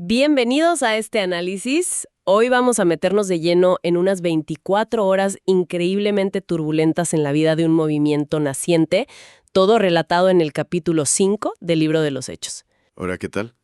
Bienvenidos a este análisis. Hoy vamos a meternos de lleno en unas 24 horas increíblemente turbulentas en la vida de un movimiento naciente, todo relatado en el capítulo 5 del Libro de los Hechos. Hola, ¿qué tal?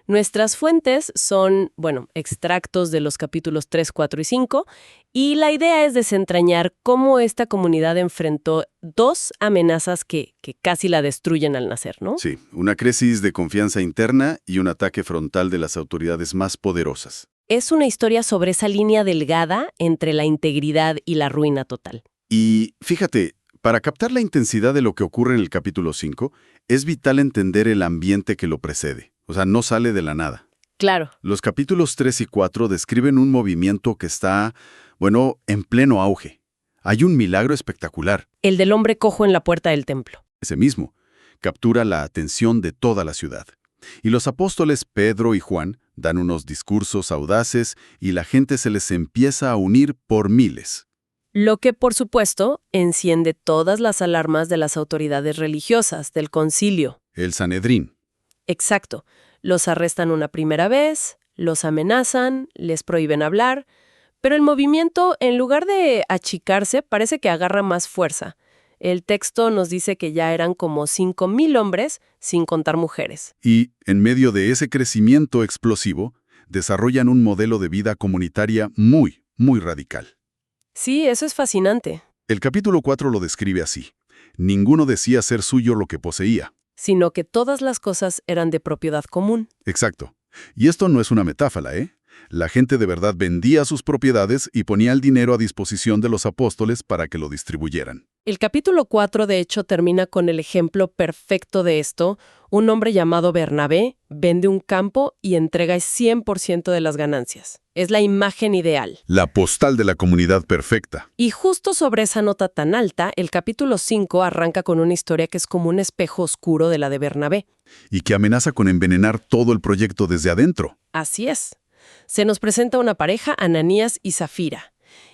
Nuestras fuentes son, extractos de los capítulos 3, 4 y 5, y la idea es desentrañar cómo esta comunidad enfrentó dos amenazas que casi la destruyen al nacer, ¿no? Sí, una crisis de confianza interna y un ataque frontal de las autoridades más poderosas. Es una historia sobre esa línea delgada entre la integridad y la ruina total. Y fíjate, para captar la intensidad de lo que ocurre en el capítulo 5, es vital entender el ambiente que lo precede. O sea, no sale de la nada. Claro. Los capítulos 3 y 4 describen un movimiento que está, en pleno auge. Hay un milagro espectacular. El del hombre cojo en la puerta del templo. Ese mismo captura la atención de toda la ciudad. Y los apóstoles Pedro y Juan dan unos discursos audaces y la gente se les empieza a unir por miles. Lo que, por supuesto, enciende todas las alarmas de las autoridades religiosas, del concilio. El Sanedrín. Exacto. Los arrestan una primera vez, los amenazan, les prohíben hablar, pero el movimiento, en lugar de achicarse, parece que agarra más fuerza. El texto nos dice que ya eran como 5,000 hombres, sin contar mujeres. Y, en medio de ese crecimiento explosivo, desarrollan un modelo de vida comunitaria muy, muy radical. Sí, eso es fascinante. El capítulo 4 lo describe así. Ninguno decía ser suyo lo que poseía. Sino que todas las cosas eran de propiedad común. Exacto. Y esto no es una metáfora, ¿eh? La gente de verdad vendía sus propiedades y ponía el dinero a disposición de los apóstoles para que lo distribuyeran. El capítulo 4, de hecho, termina con el ejemplo perfecto de esto. Un hombre llamado Bernabé vende un campo y entrega el 100% de las ganancias. Es la imagen ideal. La postal de la comunidad perfecta. Y justo sobre esa nota tan alta, el capítulo 5 arranca con una historia que es como un espejo oscuro de la de Bernabé. Y que amenaza con envenenar todo el proyecto desde adentro. Así es. Se nos presenta una pareja, Ananías y Zafira.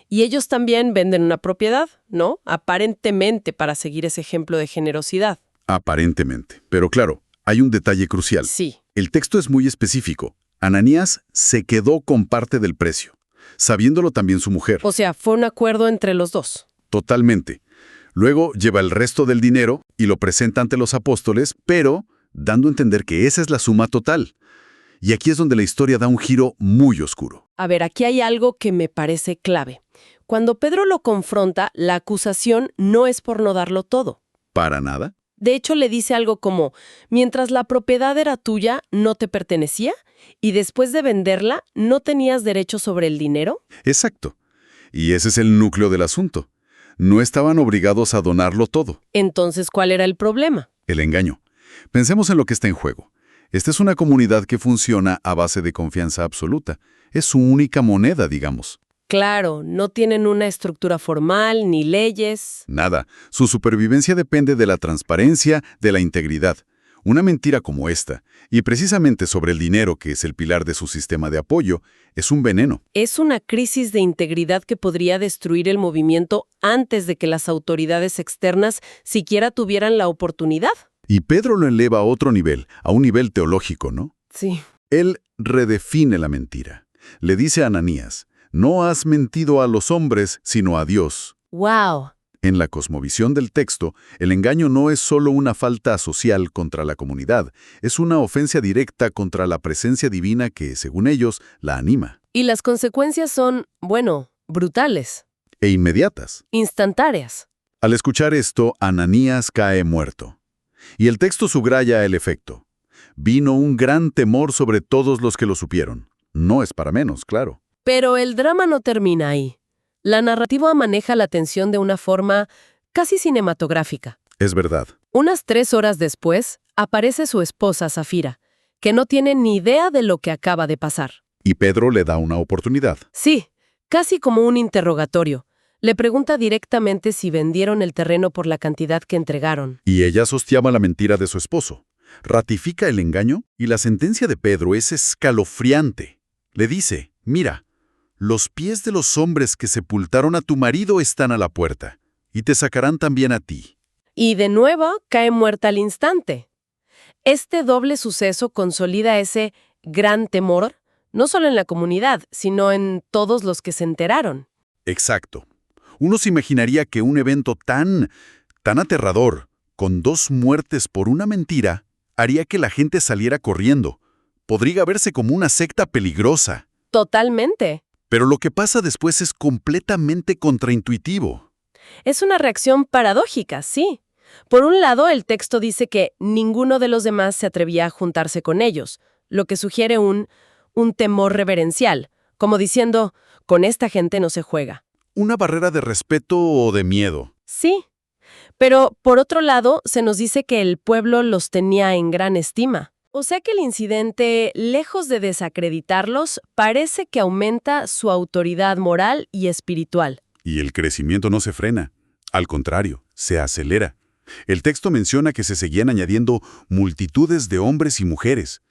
Y ellos también venden una propiedad, ¿no? Aparentemente para seguir ese ejemplo de generosidad. Aparentemente. Pero claro, hay un detalle crucial. Sí. El texto es muy específico. Ananías se quedó con parte del precio, sabiéndolo también su mujer. O sea, fue un acuerdo entre los dos. Totalmente. Luego lleva el resto del dinero y lo presenta ante los apóstoles, pero dando a entender que esa es la suma total. Y aquí es donde la historia da un giro muy oscuro. A ver, aquí hay algo que me parece clave. Cuando Pedro lo confronta, la acusación no es por no darlo todo. ¿Para nada? De hecho, le dice algo como, mientras la propiedad era tuya, no te pertenecía, y después de venderla, ¿no tenías derecho sobre el dinero? Exacto. Y ese es el núcleo del asunto. No estaban obligados a donarlo todo. Entonces, ¿cuál era el problema? El engaño. Pensemos en lo que está en juego. Esta es una comunidad que funciona a base de confianza absoluta. Es su única moneda, digamos. Claro, no tienen una estructura formal ni leyes. Nada. Su supervivencia depende de la transparencia, de la integridad. Una mentira como esta, y precisamente sobre el dinero, que es el pilar de su sistema de apoyo, es un veneno. Es una crisis de integridad que podría destruir el movimiento antes de que las autoridades externas siquiera tuvieran la oportunidad. Y Pedro lo eleva a otro nivel, a un nivel teológico, ¿no? Sí. Él redefine la mentira. Le dice a Ananías, no has mentido a los hombres, sino a Dios. ¡Wow! En la cosmovisión del texto, el engaño no es solo una falta social contra la comunidad, es una ofensa directa contra la presencia divina que, según ellos, la anima. Y las consecuencias son, brutales. E inmediatas. Instantáneas. Al escuchar esto, Ananías cae muerto. Y el texto subraya el efecto. Vino un gran temor sobre todos los que lo supieron. No es para menos, claro. Pero el drama no termina ahí. La narrativa maneja la tensión de una forma casi cinematográfica. Es verdad. Unas 3 horas después, aparece su esposa, Zafira, que no tiene ni idea de lo que acaba de pasar. Y Pedro le da una oportunidad. Sí, casi como un interrogatorio. Le pregunta directamente si vendieron el terreno por la cantidad que entregaron. Y ella sostiaba la mentira de su esposo. Ratifica el engaño y la sentencia de Pedro es escalofriante. Le dice, mira, los pies de los hombres que sepultaron a tu marido están a la puerta, y te sacarán también a ti. Y de nuevo cae muerta al instante. Este doble suceso consolida ese gran temor, no solo en la comunidad, sino en todos los que se enteraron. Exacto. Uno se imaginaría que un evento tan aterrador, con 2 muertes por una mentira, haría que la gente saliera corriendo. Podría verse como una secta peligrosa. Totalmente. Pero lo que pasa después es completamente contraintuitivo. Es una reacción paradójica, sí. Por un lado, el texto dice que ninguno de los demás se atrevía a juntarse con ellos, lo que sugiere un temor reverencial, como diciendo, con esta gente no se juega. Una barrera de respeto o de miedo. Sí, pero por otro lado, se nos dice que el pueblo los tenía en gran estima. O sea que el incidente, lejos de desacreditarlos, parece que aumenta su autoridad moral y espiritual. Y el crecimiento no se frena. Al contrario, se acelera. El texto menciona que se seguían añadiendo multitudes de hombres y mujeres.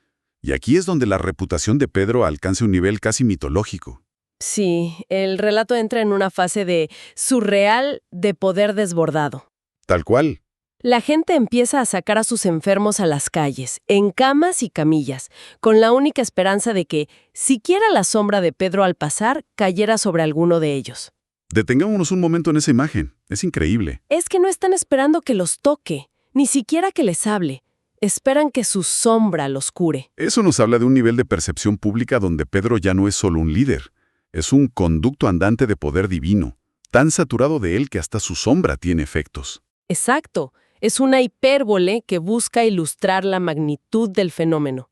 Y aquí es donde la reputación de Pedro alcanza un nivel casi mitológico. Sí, el relato entra en una fase de surreal de poder desbordado. Tal cual. La gente empieza a sacar a sus enfermos a las calles, en camas y camillas, con la única esperanza de que, siquiera la sombra de Pedro al pasar, cayera sobre alguno de ellos. Detengámonos un momento en esa imagen. Es increíble. Es que no están esperando que los toque, ni siquiera que les hable. Esperan que su sombra los cure. Eso nos habla de un nivel de percepción pública donde Pedro ya no es solo un líder. Es un conducto andante de poder divino, tan saturado de él que hasta su sombra tiene efectos. Exacto. Es una hipérbole que busca ilustrar la magnitud del fenómeno.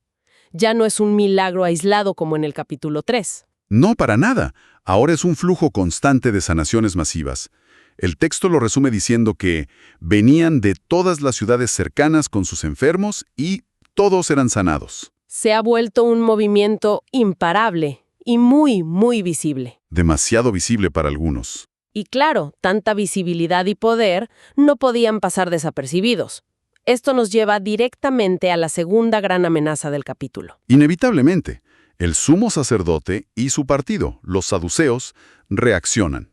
Ya no es un milagro aislado como en el capítulo 3. No, para nada. Ahora es un flujo constante de sanaciones masivas. El texto lo resume diciendo que venían de todas las ciudades cercanas con sus enfermos y todos eran sanados. Se ha vuelto un movimiento imparable y muy, muy visible. Demasiado visible para algunos. Y claro, tanta visibilidad y poder no podían pasar desapercibidos. Esto nos lleva directamente a la segunda gran amenaza del capítulo. Inevitablemente, el sumo sacerdote y su partido, los saduceos, reaccionan.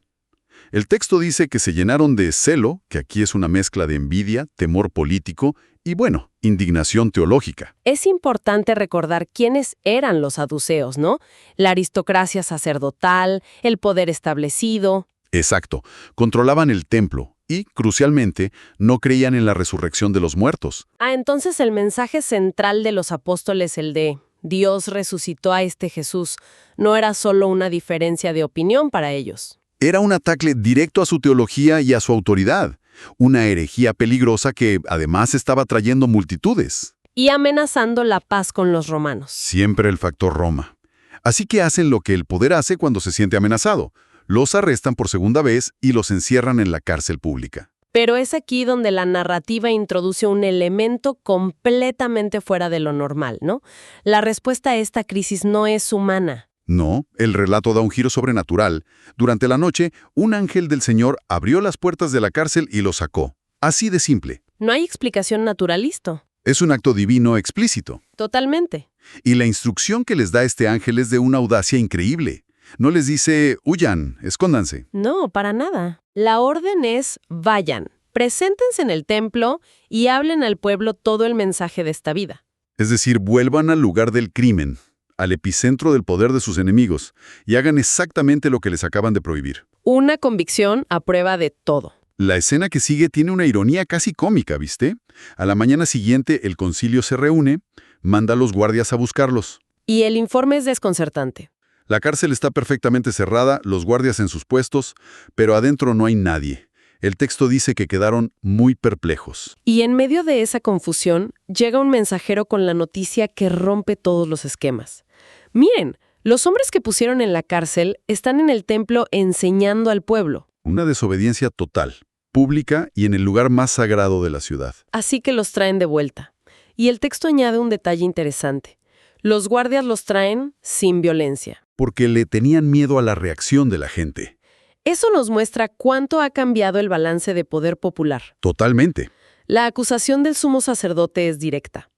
El texto dice que se llenaron de celo, que aquí es una mezcla de envidia, temor político y, bueno, indignación teológica. Es importante recordar quiénes eran los saduceos, ¿no? La aristocracia sacerdotal, el poder establecido. Exacto. Controlaban el templo y, crucialmente, no creían en la resurrección de los muertos. Entonces el mensaje central de los apóstoles, el de Dios resucitó a este Jesús, no era solo una diferencia de opinión para ellos. Era un ataque directo a su teología y a su autoridad. Una herejía peligrosa que, además, estaba trayendo multitudes. Y amenazando la paz con los romanos. Siempre el factor Roma. Así que hacen lo que el poder hace cuando se siente amenazado. Los arrestan por segunda vez y los encierran en la cárcel pública. Pero es aquí donde la narrativa introduce un elemento completamente fuera de lo normal, ¿no? La respuesta a esta crisis no es humana. No, el relato da un giro sobrenatural. Durante la noche, un ángel del Señor abrió las puertas de la cárcel y los sacó. Así de simple. No hay explicación naturalista. Es un acto divino explícito. Totalmente. Y la instrucción que les da este ángel es de una audacia increíble. No les dice, huyan, escóndanse. No, para nada. La orden es, vayan, preséntense en el templo y hablen al pueblo todo el mensaje de esta vida. Es decir, vuelvan al lugar del crimen, al epicentro del poder de sus enemigos, y hagan exactamente lo que les acaban de prohibir. Una convicción a prueba de todo. La escena que sigue tiene una ironía casi cómica, ¿viste? A la mañana siguiente, el concilio se reúne, manda a los guardias a buscarlos. Y el informe es desconcertante. La cárcel está perfectamente cerrada, los guardias en sus puestos, pero adentro no hay nadie. El texto dice que quedaron muy perplejos. Y en medio de esa confusión, llega un mensajero con la noticia que rompe todos los esquemas. Miren, los hombres que pusieron en la cárcel están en el templo enseñando al pueblo. Una desobediencia total, pública y en el lugar más sagrado de la ciudad. Así que los traen de vuelta. Y el texto añade un detalle interesante. Los guardias los traen sin violencia. Porque le tenían miedo a la reacción de la gente. Eso nos muestra cuánto ha cambiado el balance de poder popular. Totalmente. La acusación del sumo sacerdote es directa.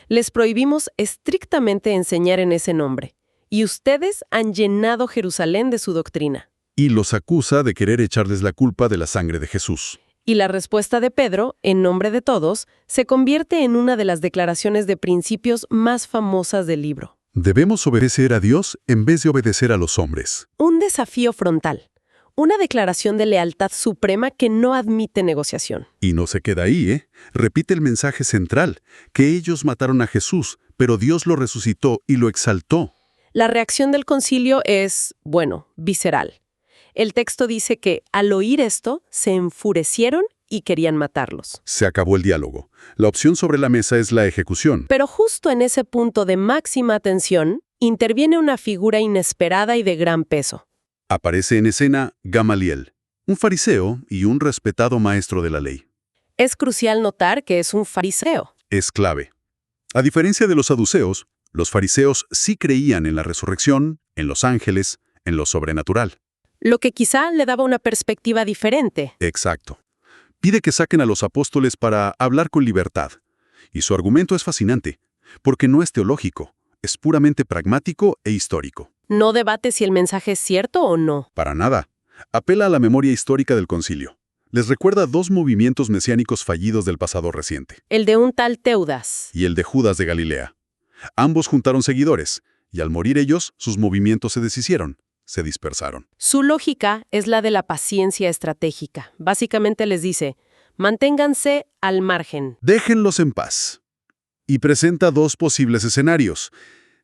Les prohibimos estrictamente enseñar en ese nombre, y ustedes han llenado Jerusalén de su doctrina. Y los acusa de querer echarles la culpa de la sangre de Jesús. Y la respuesta de Pedro, en nombre de todos, se convierte en una de las declaraciones de principios más famosas del libro. Debemos obedecer a Dios en vez de obedecer a los hombres. Un desafío frontal. Una declaración de lealtad suprema que no admite negociación. Y no se queda ahí, ¿eh? Repite el mensaje central, que ellos mataron a Jesús, pero Dios lo resucitó y lo exaltó. La reacción del concilio es, visceral. El texto dice que al oír esto, se enfurecieron y querían matarlos. Se acabó el diálogo. La opción sobre la mesa es la ejecución. Pero justo en ese punto de máxima tensión, interviene una figura inesperada y de gran peso. Aparece en escena Gamaliel, un fariseo y un respetado maestro de la ley. Es crucial notar que es un fariseo. Es clave. A diferencia de los saduceos, los fariseos sí creían en la resurrección, en los ángeles, en lo sobrenatural. Lo que quizá le daba una perspectiva diferente. Exacto. Pide que saquen a los apóstoles para hablar con libertad. Y su argumento es fascinante, porque no es teológico, es puramente pragmático e histórico. No debate si el mensaje es cierto o no. Para nada. Apela a la memoria histórica del concilio. Les recuerda dos movimientos mesiánicos fallidos del pasado reciente. El de un tal Teudas. Y el de Judas de Galilea. Ambos juntaron seguidores, y al morir ellos, sus movimientos se deshicieron, se dispersaron. Su lógica es la de la paciencia estratégica. Básicamente les dice, manténganse al margen. Déjenlos en paz. Y presenta dos posibles escenarios.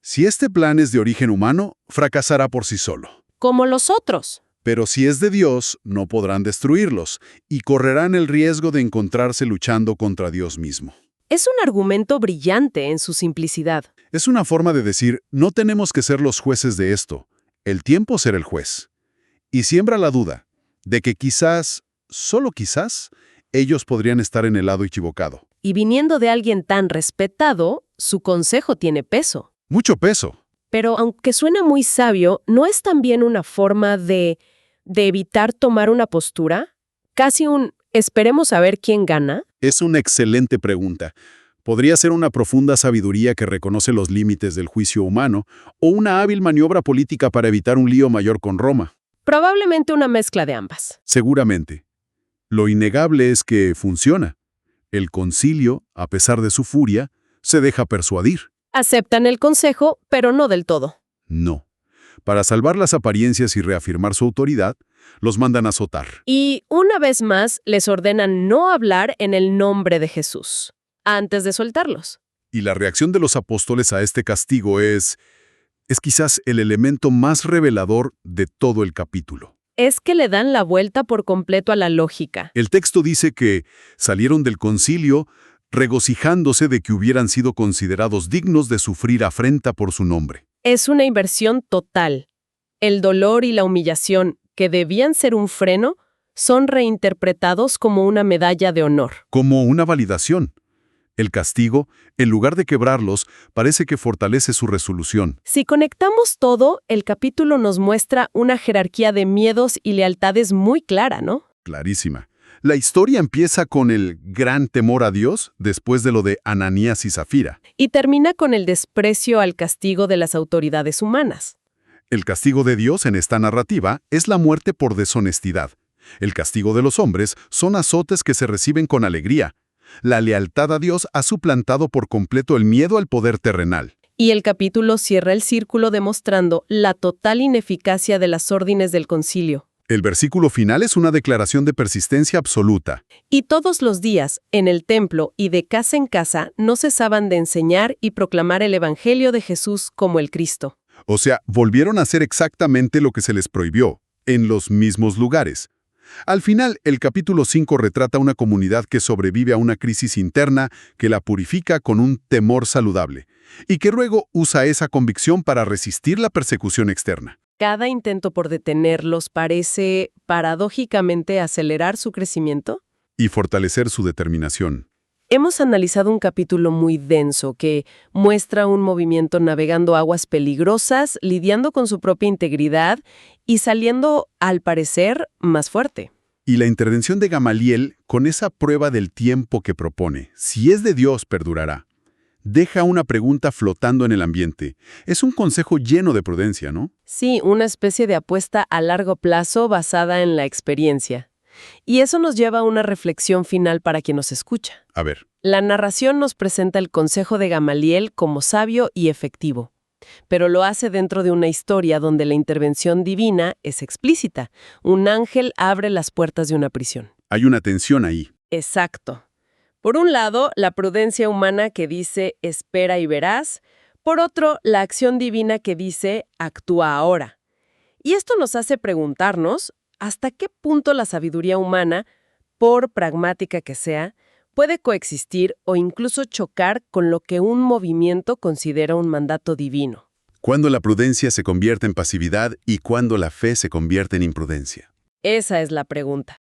Si este plan es de origen humano, fracasará por sí solo. Como los otros. Pero si es de Dios, no podrán destruirlos, y correrán el riesgo de encontrarse luchando contra Dios mismo. Es un argumento brillante en su simplicidad. Es una forma de decir, no tenemos que ser los jueces de esto, el tiempo será el juez. Y siembra la duda de que quizás, solo quizás, ellos podrían estar en el lado equivocado. Y viniendo de alguien tan respetado, su consejo tiene peso. Mucho peso. Pero aunque suena muy sabio, ¿no es también una forma de evitar tomar una postura? Casi un esperemos a ver quién gana. Es una excelente pregunta. Podría ser una profunda sabiduría que reconoce los límites del juicio humano o una hábil maniobra política para evitar un lío mayor con Roma. Probablemente una mezcla de ambas. Seguramente. Lo innegable es que funciona. El concilio, a pesar de su furia, se deja persuadir. Aceptan el consejo, pero no del todo. No. Para salvar las apariencias y reafirmar su autoridad, los mandan a azotar. Y una vez más les ordenan no hablar en el nombre de Jesús, antes de soltarlos. Y la reacción de los apóstoles a este castigo es quizás el elemento más revelador de todo el capítulo. Es que le dan la vuelta por completo a la lógica. El texto dice que salieron del concilio regocijándose de que hubieran sido considerados dignos de sufrir afrenta por su nombre. Es una inversión total. El dolor y la humillación, que debían ser un freno, son reinterpretados como una medalla de honor. Como una validación. El castigo, en lugar de quebrarlos, parece que fortalece su resolución. Si conectamos todo, el capítulo nos muestra una jerarquía de miedos y lealtades muy clara, ¿no? Clarísima. La historia empieza con el gran temor a Dios después de lo de Ananías y Zafira. Y termina con el desprecio al castigo de las autoridades humanas. El castigo de Dios en esta narrativa es la muerte por deshonestidad. El castigo de los hombres son azotes que se reciben con alegría. La lealtad a Dios ha suplantado por completo el miedo al poder terrenal. Y el capítulo cierra el círculo demostrando la total ineficacia de las órdenes del concilio. El versículo final es una declaración de persistencia absoluta. Y todos los días, en el templo y de casa en casa, no cesaban de enseñar y proclamar el Evangelio de Jesús como el Cristo. O sea, volvieron a hacer exactamente lo que se les prohibió, en los mismos lugares. Al final, el capítulo 5 retrata una comunidad que sobrevive a una crisis interna, que la purifica con un temor saludable, y que luego usa esa convicción para resistir la persecución externa. Cada intento por detenerlos parece, paradójicamente, acelerar su crecimiento. Y fortalecer su determinación. Hemos analizado un capítulo muy denso que muestra un movimiento navegando aguas peligrosas, lidiando con su propia integridad y saliendo, al parecer, más fuerte. Y la intervención de Gamaliel, con esa prueba del tiempo que propone, si es de Dios, perdurará. Deja una pregunta flotando en el ambiente. Es un consejo lleno de prudencia, ¿no? Sí, una especie de apuesta a largo plazo basada en la experiencia. Y eso nos lleva a una reflexión final para quien nos escucha. A ver. La narración nos presenta el consejo de Gamaliel como sabio y efectivo. pero lo hace dentro de una historia donde la intervención divina es explícita. Un ángel abre las puertas de una prisión. Hay una tensión ahí. Exacto. Por un lado, la prudencia humana que dice espera y verás. Por otro, la acción divina que dice actúa ahora. Y esto nos hace preguntarnos hasta qué punto la sabiduría humana, por pragmática que sea, puede coexistir o incluso chocar con lo que un movimiento considera un mandato divino. ¿Cuándo la prudencia se convierte en pasividad y cuándo la fe se convierte en imprudencia? Esa es la pregunta.